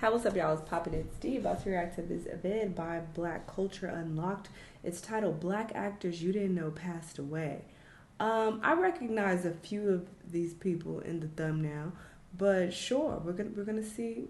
Hi, what's up, y'all? It's Poppin' and Steve. About to react to this event by Black Culture Unlocked. It's titled Black Actors You Didn't Know Passed Away. I recognize a few of these people in the thumbnail, but sure, we're gonna see,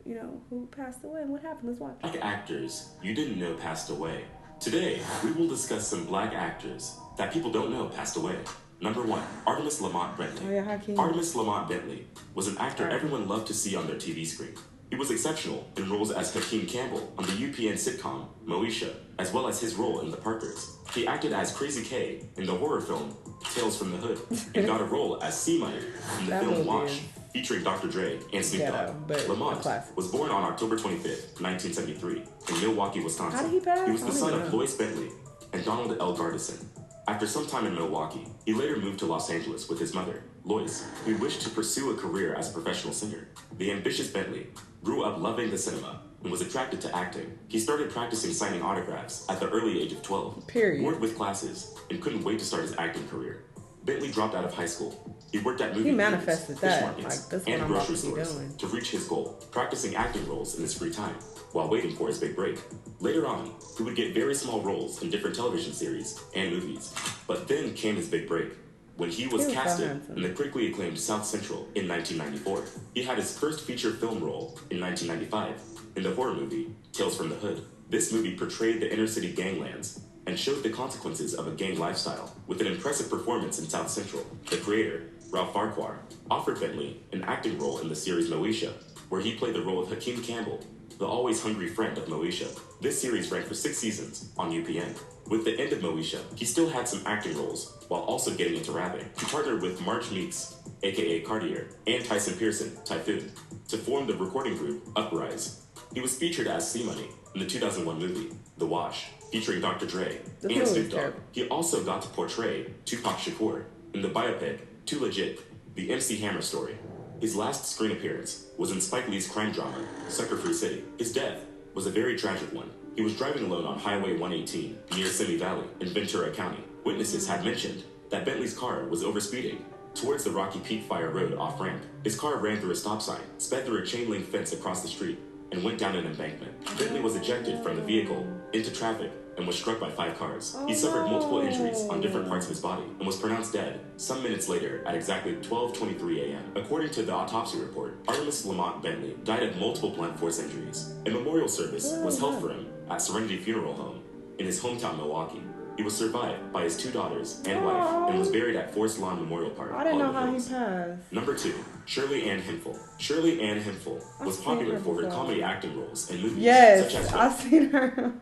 who passed away and what happened. Let's watch. Black actors you didn't know passed away. Today, we will discuss some black actors that people don't know passed away. Number 1, Artemis Lamont Bentley. Oh, yeah, Hakeem. Artemis Lamont Bentley was an actor everyone loved to see on their TV screen. He was exceptional in roles as Hakeem Campbell on the UPN sitcom Moesha, as well as his role in The Parkers. He acted as Crazy K in the horror film Tales from the Hood, and got a role as C-Money in the film Wash, featuring Dr. Dre and Snoop Dogg. Lamont was born on October 25th, 1973, in Milwaukee, Wisconsin. How did he pass? He was the son of Lois Bentley and Donald L. Gardison. After some time in Milwaukee, he later moved to Los Angeles with his mother, Lois, who wished to pursue a career as a professional singer. The ambitious Bentley grew up loving the cinema and was attracted to acting. He started practicing signing autographs at the early age of 12. Bored with classes and couldn't wait to start his acting career. Bentley dropped out of high school. He worked at movie theaters, fish markets, and grocery stores to reach his goal, practicing acting roles in his free time while waiting for his big break. Later on, he would get very small roles in different television series and movies. But then came his big break, when he was casted in the critically acclaimed South Central in 1994. He had his first feature film role in 1995 in the horror movie Tales from the Hood. This movie portrayed the inner city ganglands and showed the consequences of a gang lifestyle. With an impressive performance in South Central, the creator, Ralph Farquhar, offered Bentley an acting role in the series Moesha, where he played the role of Hakeem Campbell, the always hungry friend of Moesha. This series ran for 6 seasons on UPN. With the end of Moesha, he still had some acting roles while also getting into rapping. He partnered with March Meeks, aka Cartier, and Tyson Pearson, Typhoon, to form the recording group Uprise. He was featured as C-Money in the 2001 movie The Wash, featuring Dr. Dre and Snoop Dogg. He also got to portray Tupac Shakur in the biopic Too Legit, the MC Hammer story. His last screen appearance was in Spike Lee's crime drama, Sucker Free City. His death was a very tragic one. He was driving alone on Highway 118 near Simi Valley in Ventura County. Witnesses had mentioned that Bentley's car was overspeeding towards the Rocky Peak Fire Road off-ramp. His car ran through a stop sign, sped through a chain-link fence across the street, and went down an embankment. Bentley was ejected from the vehicle into traffic and was struck by 5 cars. He suffered multiple injuries on different parts of his body and was pronounced dead some minutes later at exactly 12:23 a.m. According to the autopsy report, Artemis Lamont Bentley died of multiple blunt force injuries. A memorial service was held for him at Serenity Funeral Home in his hometown, Milwaukee. He was survived by his 2 daughters and wife and was buried at Forest Lawn Memorial Park. I didn't know how he passed. Number 2, Shirley Ann Hefner. Shirley Ann Hefner was popular for her comedy acting roles in movies such as I've seen her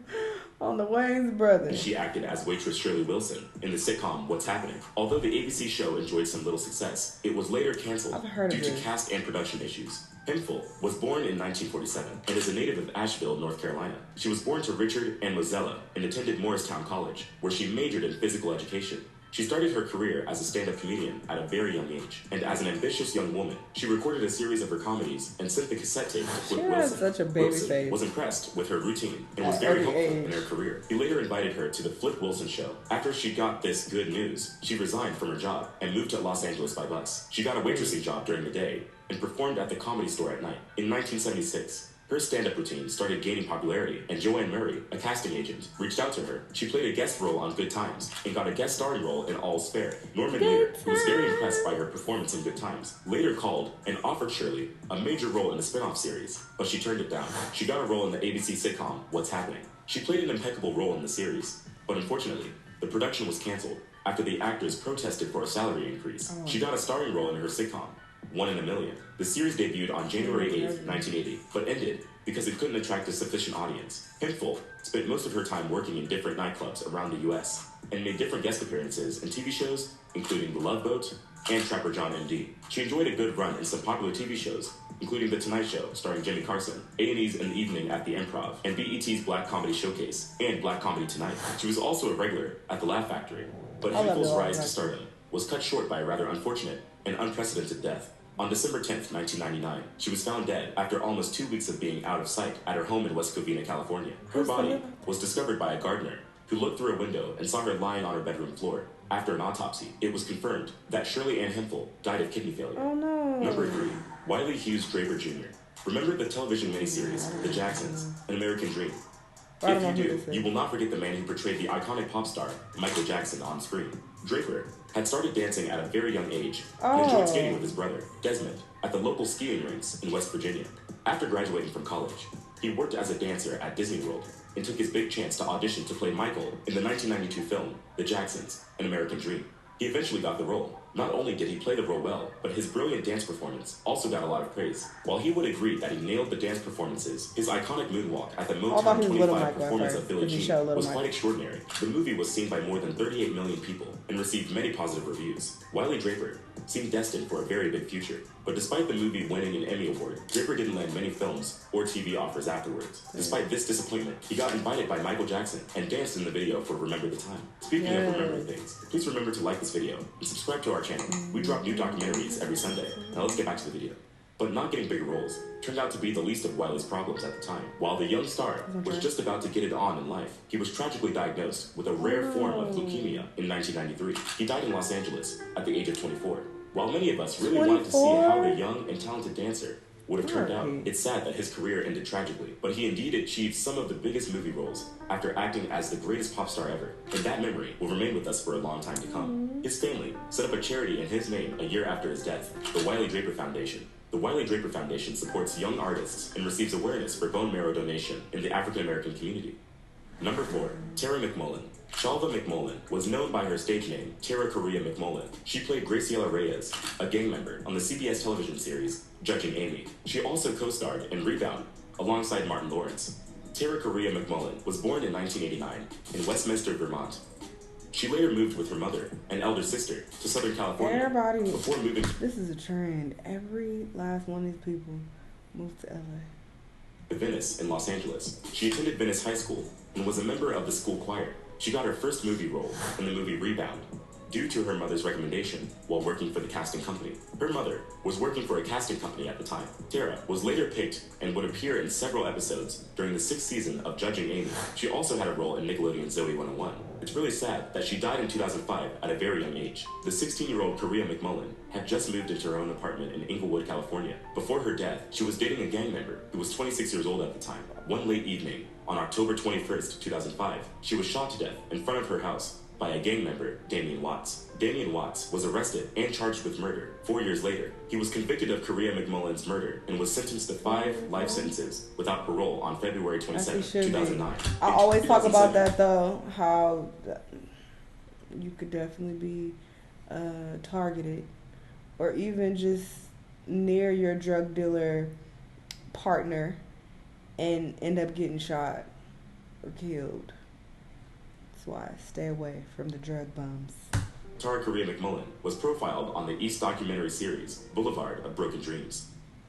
on the Wayans Brothers. She acted as waitress Shirley Wilson in the sitcom What's Happening. Although the ABC show enjoyed some little success, it was later canceled due to cast and production issues. Hefner was born in 1947 and is a native of Asheville, North Carolina. She was born to Richard and Mozella and attended Morristown College, where she majored in physical education. She started her career as a stand-up comedian at a very young age, and as an ambitious young woman, she recorded a series of her comedies and sent the cassette tape to Flip Wilson. Such a baby Wilson face. was impressed with her routine and was very helpful in her career. He later invited her to the Flip Wilson show. After she got this good news, she resigned from her job and moved to Los Angeles by bus. She got a waitressing job during the day and performed at the Comedy Store at night. In 1976, her stand-up routine started gaining popularity, and Joanne Murray, a casting agent, reached out to her. She played a guest role on Good Times and got a guest starring role in All's Fair. Norman Lear, who was very impressed by her performance in Good Times, later called and offered Shirley a major role in the spin-off series, but she turned it down. She got a role in the ABC sitcom What's Happening. She played an impeccable role in the series, but unfortunately, the production was canceled after the actors protested for a salary increase. She got a starring role in her sitcom, 1 in a Million. The series debuted on January 8th, 1980, but ended because it couldn't attract a sufficient audience. Hefner spent most of her time working in different nightclubs around the U.S. and made different guest appearances in TV shows, including The Love Boat and Trapper John MD. She enjoyed a good run in some popular TV shows, including The Tonight Show starring Jimmy Carson, A&E's In the Evening at the Improv, and BET's Black Comedy Showcase and Black Comedy Tonight. She was also a regular at The Laugh Factory, but Hefner's rise to stardom was cut short by a rather unfortunate and unprecedented death. On December 10th, 1999, she was found dead after almost 2 weeks of being out of sight at her home in West Covina, California. Her body was discovered by a gardener who looked through a window and saw her lying on her bedroom floor. After an autopsy, it was confirmed that Shirley Ann Hefner died of kidney failure. Oh no. Number 3, Wiley Draper Jr. Remember the television miniseries, The Jacksons, An American Dream? I If don't you know do, who this is. you will not forget the man who portrayed the iconic pop star, Michael Jackson, on screen. Draper had started dancing at a very young age and enjoyed skating with his brother, Desmond, at the local skiing rinks in West Virginia. After graduating from college, he worked as a dancer at Disney World and took his big chance to audition to play Michael in the 1992 film, The Jacksons, An American Dream. He eventually got the role. Not only did he play the role well, but his brilliant dance performance also got a lot of praise. While he would agree that he nailed the dance performances, his iconic moonwalk at the Motown 25 performance of Billie Jean was quite extraordinary. The movie was seen by more than 38 million people and received many positive reviews. Wiley Draper seemed destined for a very big future, but despite the movie winning an Emmy Award, Draper didn't land many films or TV offers afterwards. Despite this disappointment, he got invited by Michael Jackson and danced in the video for Remember the Time. Speaking of remembering things, please remember to like this video and subscribe to our channel. We drop new documentaries every Sunday. Now let's get back to the video. But not getting bigger roles turned out to be the least of Wiley's problems at the time. While the young star was just about to get it on in life, he was tragically diagnosed with a rare form of leukemia in 1993. He died in Los Angeles at the age of 24. While many of us really wanted to see how the young and talented dancer would have turned out, it's sad that his career ended tragically, but he indeed achieved some of the biggest movie roles after acting as the greatest pop star ever, and that memory will remain with us for a long time to come. His family set up a charity in his name a year after his death, the Wiley Draper Foundation. The Wiley Draper Foundation supports young artists and receives awareness for bone marrow donation in the African American community. Number 4, Tara McMullen. Shalva McMullen was known by her stage name, Tara Correa McMullen. She played Graciela Reyes, a gang member, on the CBS television series, Judging Amy. She also co-starred in Rebound, alongside Martin Lawrence. Tara Correa McMullen was born in 1989 in Westminster, Vermont. She later moved with her mother and elder sister to Southern California before moving. This is a trend. Every last one of these people moved to LA. To Venice in Los Angeles. She attended Venice High School and was a member of the school choir. She got her first movie role in the movie Rebound due to her mother's recommendation while working for the casting company. Her mother was working for a casting company at the time. Tara was later picked and would appear in several episodes during the 6th season of Judging Amy. She also had a role in Nickelodeon's Zoey 101. It's really sad that she died in 2005 at a very young age. The 16-year-old Correa McMullen had just moved into her own apartment in Inglewood, California. Before her death, she was dating a gang member who was 26 years old at the time. One late evening, on October 21st, 2005, she was shot to death in front of her house by a gang member, Damian Watts. Damian Watts was arrested and charged with murder. 4 years later, he was convicted of Correa McMullen's murder and was sentenced to 5 life sentences without parole on February 27, 2009. I always talk about that, though, how you could definitely be targeted or even just near your drug dealer partner and end up getting shot or killed. That's why stay away from the drug bums. Tara Correa McMullen was profiled on the East documentary series Boulevard of Broken Dreams.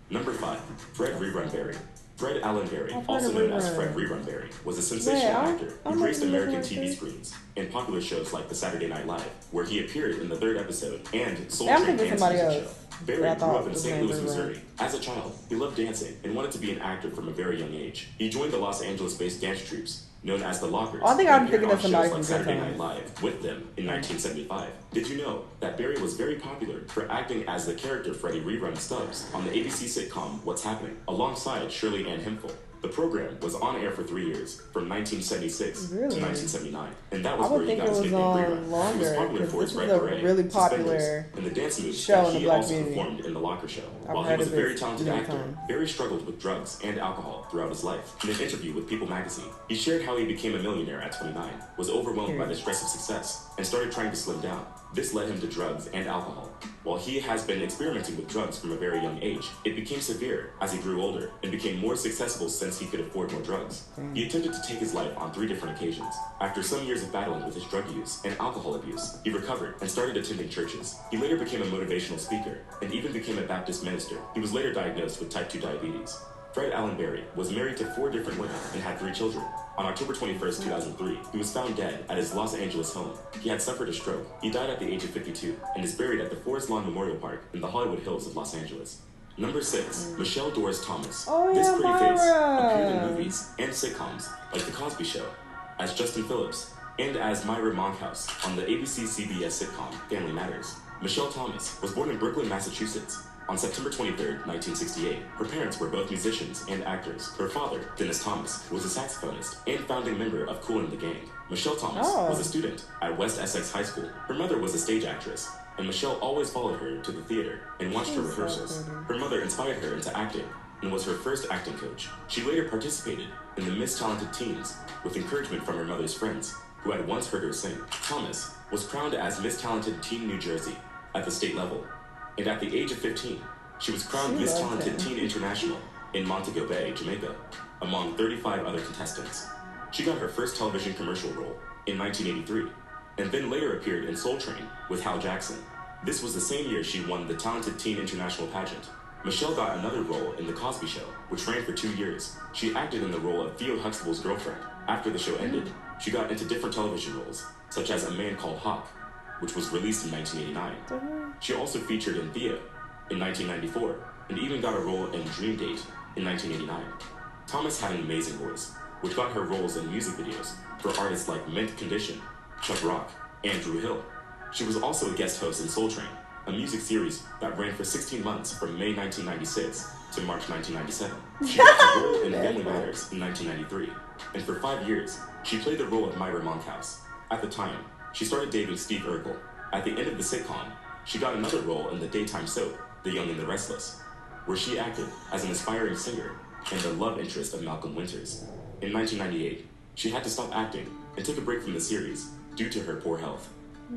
Number 5, Fred Rerun Berry. Fred Allen Berry, also known as Fred Rerun Berry, was a sensational actor who graced American TV screens in popular shows like The Saturday Night Live, where he appeared in the 3rd episode, and Soul Train Dance Music Show. Berry grew up in St. Louis, Missouri. As a child, he loved dancing and wanted to be an actor from a very young age. He joined the Los Angeles-based dance troupes known as the Lockers. I think I'm thinking of somebody like from Saturday Night Live with them in 1975. Did you know that Berry was very popular for acting as the character Freddie Rerun Stubbs on the ABC sitcom What's Happening, alongside Shirley Ann Hefner? The program was on air for 3 years, from 1976 to 1979, and that was where he got his nickname Rerun. He was popular for his red beret, really popular suspenders, and the dance moves that he also performed in the Locker Show. While he was a very talented actor, Berry struggled with drugs and alcohol throughout his life. In an interview with People magazine, he shared how he became a millionaire at 29, was overwhelmed by the stress of success, and started trying to slim down. This led him to drugs and alcohol. While he has been experimenting with drugs from a very young age, it became severe as he grew older and became more successful since he could afford more drugs. He attempted to take his life on 3 different occasions. After some years of battling with his drug use and alcohol abuse, he recovered and started attending churches. He later became a motivational speaker and even became a Baptist minister. He was later diagnosed with type 2 diabetes. Fred Allen Berry was married to 4 different women and had 3 children. On October 21st, 2003, he was found dead at his Los Angeles home. He had suffered a stroke. He died at the age of 52 and is buried at the Forest Lawn Memorial Park in the Hollywood Hills of Los Angeles. Number 6, Michelle Doris Thomas. This pretty face appeared in movies and sitcoms like The Cosby Show, as Justin Phillips, and as Myra Monkhouse on the ABC-CBS sitcom Family Matters. Michelle Thomas was born in Brooklyn, Massachusetts, On September 23, 1968, her parents were both musicians and actors. Her father, Dennis Thomas, was a saxophonist and founding member of Kool and the Gang. Michelle Thomas was a student at West Essex High School. Her mother was a stage actress, and Michelle always followed her to the theater and watched her rehearsals. Her mother inspired her into acting and was her first acting coach. She later participated in the Miss Talented Teens with encouragement from her mother's friends, who had once heard her sing. Thomas was crowned as Miss Talented Teen New Jersey at the state level. And at the age of 15, she was crowned Miss Talented Teen International in Montego Bay, Jamaica, among 35 other contestants. She got her first television commercial role in 1983, and then later appeared in Soul Train with Hal Jackson. This was the same year she won the Talented Teen International pageant. Michelle got another role in The Cosby Show, which ran for 2 years. She acted in the role of Theo Huxtable's girlfriend. After the show ended, she got into different television roles, such as A Man Called Hawk, which was released in 1989. She also featured in Theo in 1994, and even got a role in Dream Date in 1989. Thomas had an amazing voice, which got her roles in music videos for artists like Mint Condition, Chuck Rock, and Drew Hill. She was also a guest host in Soul Train, a music series that ran for 16 months from May 1996 to March 1997. She got a role in Family Matters in 1993, and for 5 years, she played the role of Myra Monkhouse. At the time, she started dating Steve Urkel. At the end of the sitcom, she got another role in the daytime soap, The Young and the Restless, where she acted as an aspiring singer and the love interest of Malcolm Winters. In 1998, she had to stop acting and took a break from the series due to her poor health.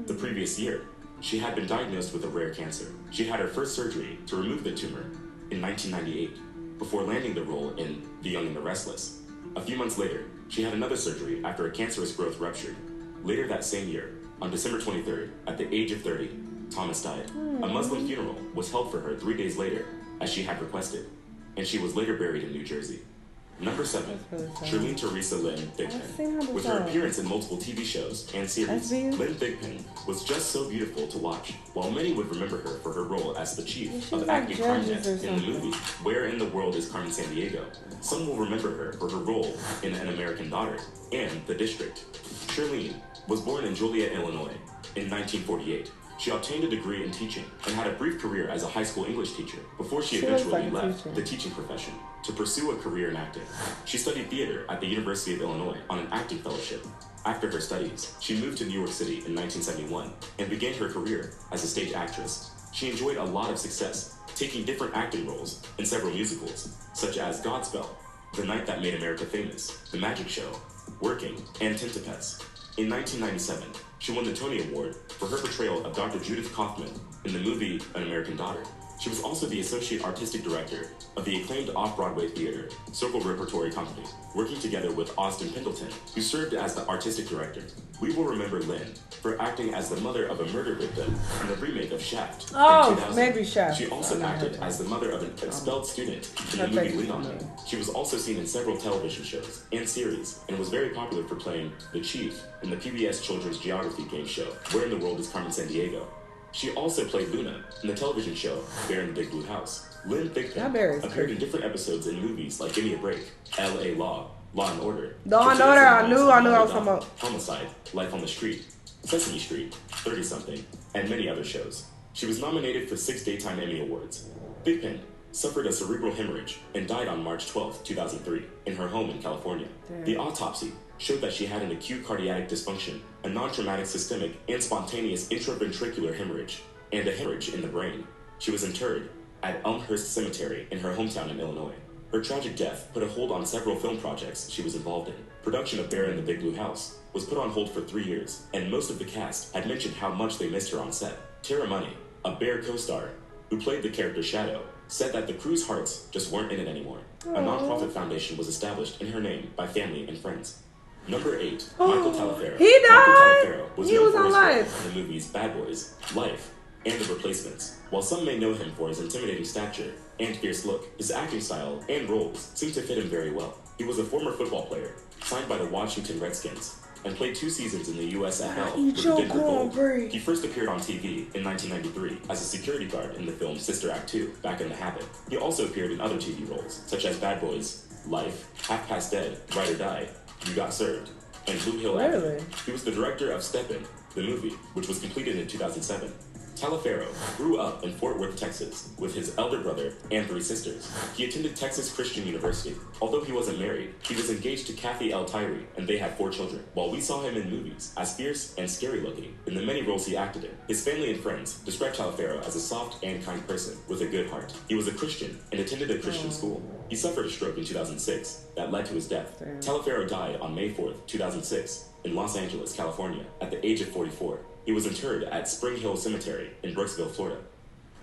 The previous year, she had been diagnosed with a rare cancer. She had her first surgery to remove the tumor in 1998, before landing the role in The Young and the Restless. A few months later, she had another surgery after a cancerous growth ruptured. Later that same year, on December 23rd, at the age of 30, Thomas died. A Muslim funeral was held for her 3 days later, as she had requested, and she was later buried in New Jersey. Number 7, Shirley Theresa Lynn Thigpen. With her appearance in multiple TV shows and series, Lynn Thigpen was just so beautiful to watch. While many would remember her for her role as the chief of Acme Crime Net in the movie Where in the World is Carmen Sandiego, some will remember her for her role in An American Daughter and The District. Shirley was born in Joliet, Illinois in 1948. She obtained a degree in teaching and had a brief career as a high school English teacher before she eventually left the teaching profession to pursue a career in acting. She studied theater at the University of Illinois on an acting fellowship. After her studies, she moved to New York City in 1971 and began her career as a stage actress. She enjoyed a lot of success, taking different acting roles in several musicals, such as Godspell, The Night That Made America Famous, The Magic Show, Working, and Tentapets. In 1997, she won the Tony Award for her portrayal of Dr. Judith Kaufman in the movie An American Daughter. She was also the Associate Artistic Director of the acclaimed off-Broadway theater, Circle Repertory Company, working together with Austin Pendleton, who served as the Artistic Director. We will remember Lynn for acting as the mother of a murder victim in the remake of Shaft in 2000. Maybe Shaft. She also acted as the mother of an expelled student in the movie Leon. She was also seen in several television shows and series, and was very popular for playing the Chief in the PBS children's geography game show, Where in the World is Carmen Sandiego. She also played Luna in the television show Bear in the Big Blue House. Lynn Thigpen appeared in different episodes in movies like Gimme a Break, L.A. Law and Order, Law and Order, I knew I was talking about. Homicide, Life on the Street, Sesame Street, 30-something, and many other shows. She was nominated for 6 Daytime Emmy Awards. Thigpen suffered a cerebral hemorrhage and died on March 12, 2003, in her home in California. Damn. The autopsy showed that she had an acute cardiac dysfunction, a non-traumatic systemic and spontaneous intraventricular hemorrhage, and a hemorrhage in the brain. She was interred at Elmhurst Cemetery in her hometown in Illinois. Her tragic death put a hold on several film projects she was involved in. Production of Bear in the Big Blue House was put on hold for 3 years, and most of the cast had mentioned how much they missed her on set. Tara Money, a Bear co-star who played the character Shadow, said that the crew's hearts just weren't in it anymore. A non-profit foundation was established in her name by family and friends. Number 8, Michael Taliaferro. He died! Michael Taliaferro was known for his role alive in the movies Bad Boys, Life, and The Replacements. While some may know him for his intimidating stature and fierce look, his acting style and roles seem to fit him very well. He was a former football player, signed by the Washington Redskins, and played 2 seasons in the USFL with the Denver Gold. He first appeared on TV in 1993 as a security guard in the film Sister Act 2, Back in the Habit. He also appeared in other TV roles, such as Bad Boys, Life, Half Past Dead, Ride or Die, You Got Served, and Blue Hill Avenue. He was the director of Step In, the movie, which was completed in 2007. Taliaferro grew up in Fort Worth, Texas, with his elder brother and 3 sisters. He attended Texas Christian University. Although he wasn't married, he was engaged to Kathy L. Tyree, and they had 4 children. While we saw him in movies as fierce and scary looking in the many roles he acted in, his family and friends described Taliaferro as a soft and kind person with a good heart. He was a Christian and attended a Christian school. He suffered a stroke in 2006 that led to his death. Taliaferro died on May 4th, 2006, in Los Angeles, California, at the age of 44. He was interred at Spring Hill Cemetery in Brooksville, Florida.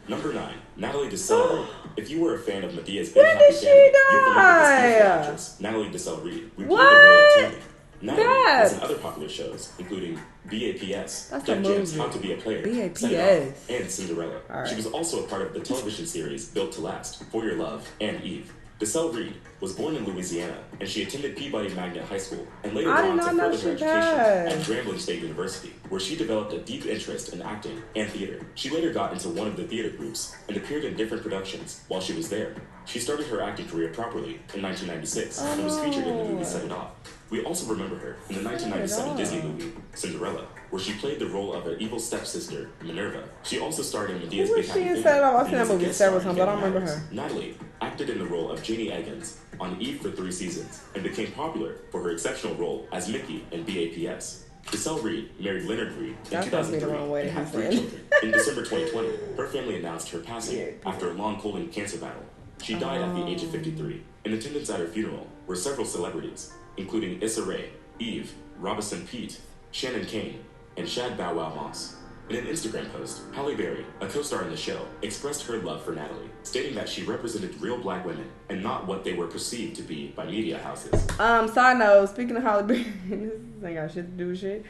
Number 9, Natalie DeSalle. If you were a fan of Medea's Big Happy Family, you'll remember this beautiful actress, Natalie DeSalle Reid. We played the role of Tammy. Natalie was in other popular shows, including BAPS, Def Jam's How to Be a Player, Set It Off, and Cinderella. Right. She was also a part of the television series Built to Last, For Your Love, and Eve. DeSalle Reid was born in Louisiana, and she attended Peabody Magnet High School and later went on to further her education at Grambling State University, where she developed a deep interest in acting and theater. She later got into one of the theater groups and appeared in different productions while she was there. She started her acting career properly in 1996 and was featured in the movie Set It Off. We also remember her in the 1997 Disney movie Cinderella, where she played the role of an evil stepsister, Minerva. She also starred in Medea's Big Happy Family. I've seen that movie several times, but I don't remember her. Natalie acted in the role of Janie Eggins on Eve for 3 seasons and became popular for her exceptional role as Mickey in BAPS. DeSalle Reid married Leonard Reid in 2003 and had 3 children. In December 2020, her family announced her passing after a long colon cancer battle. She died at the age of 53. In attendance at her funeral were several celebrities, including Issa Rae, Eve, Robinson Pete, Shannon Kane, and Shad Bow Wow Moss. In an Instagram post, Halle Berry, a co-star in the show, expressed her love for Natalie, stating that she represented real black women and not what they were perceived to be by media houses. Side note, speaking of Halle Berry, this ain't got shit to do with shit,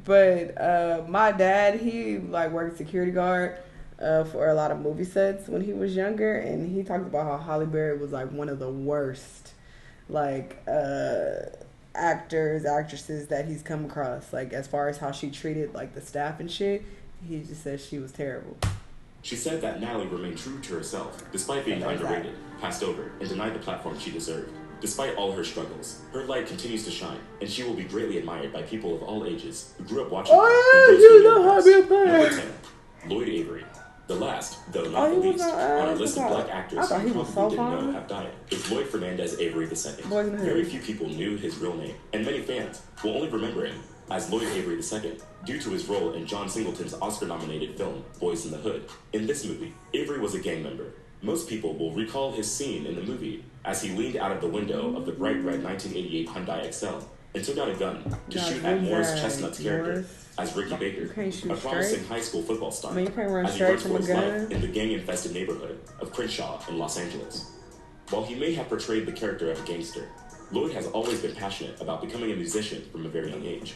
but my dad, he worked security guard for a lot of movie sets when he was younger, and he talked about how Halle Berry was one of the worst actresses that he's come across, as far as how she treated the staff and shit. He just said she was terrible. She said that Natalie remained true to herself despite being underrated, passed over, and denied the platform she deserved. Despite all her struggles, her light continues to shine, and she will be greatly admired by people of all ages who grew up watching her. Number 10, Floyd Avery. The last, though not the least, on our list of black actors who probably didn't know have died is Floyd Fernandez Avery II. Very few people knew his real name, and many fans will only remember him as Floyd Avery II due to his role in John Singleton's Oscar-nominated film, Boys in the Hood. In this movie, Avery was a gang member. Most people will recall his scene in the movie as he leaned out of the window of the bright red 1988 Hyundai Excel and took out a gun to shoot at Morris Chestnut's character as Ricky Baker, a promising high school football star, as he worked for his life in the gang-infested neighborhood of Crenshaw in Los Angeles. While he may have portrayed the character of a gangster, Lloyd has always been passionate about becoming a musician from a very young age.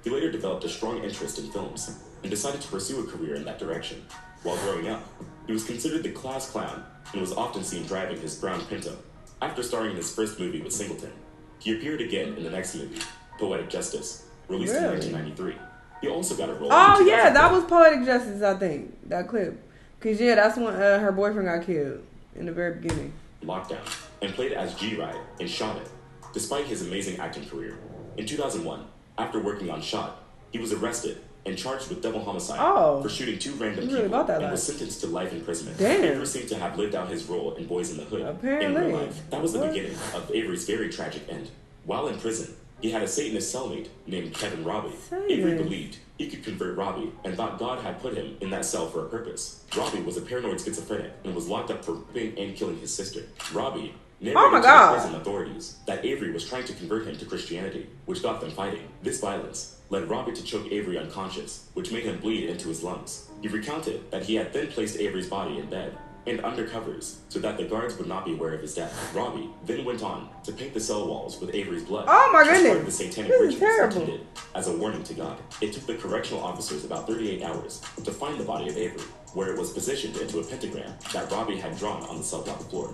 He later developed a strong interest in films and decided to pursue a career in that direction. While growing up, he was considered the class clown and was often seen driving his brown Pinto. After starring in his first movie with Singleton, he appeared again in the next movie, Poetic Justice, released in 1993. He also got a role. Oh yeah, that was Poetic Justice, I think, that clip. Cause that's when her boyfriend got killed in the very beginning. Lockdown, and played as G-Ride in Shot It. Despite his amazing acting career, in 2001, after working on Shot, he was arrested and charged with double homicide for shooting 2 random people and was sentenced to life imprisonment. Avery seemed to have lived out his role in Boys in the Hood. Apparently. In real life, that was the beginning of Avery's very tragic end. While in prison, he had a Satanist cellmate named Kevin Robbie. Avery believed he could convert Robbie and thought God had put him in that cell for a purpose. Robbie was a paranoid schizophrenic and was locked up for raping and killing his sister. Robbie narrated to the prison authorities that Avery was trying to convert him to Christianity, which got them fighting. This violence led Robbie to choke Avery unconscious, which made him bleed into his lungs. He recounted that he had then placed Avery's body in bed and under covers so that the guards would not be aware of his death. Robbie then went on to paint the cell walls with Avery's blood. Oh my goodness! Part of the satanic rituals intended as a warning to God. It took the correctional officers about 38 hours to find the body of Avery, where it was positioned into a pentagram that Robbie had drawn on the cell block floor.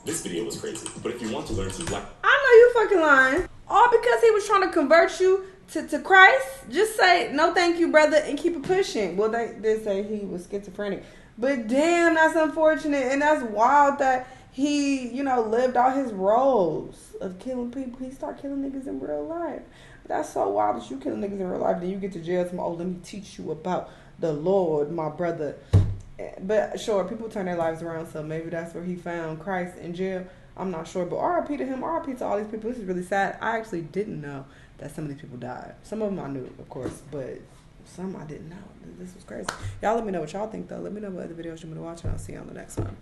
This video was crazy, but if you want to learn some black... I know you fucking lying. All because he was trying to convert you to Christ? Just say, no thank you, brother, and keep it pushing. Well, they did say he was schizophrenic. But damn, that's unfortunate. And that's wild that he, lived out his roles of killing people. He started killing niggas in real life. That's so wild that you killing niggas in real life. Then you get to jail. Let me teach you about the Lord, my brother. But sure, people turn their lives around, so maybe that's where he found Christ in jail. I'm not sure, but R.I.P. to him, R.I.P. to all these people. This is really sad. I actually didn't know that some of these people died. Some of them I knew, of course, but some I didn't know. This was crazy. Y'all let me know what y'all think, though. Let me know what other videos you want me to watch, and I'll see you on the next one.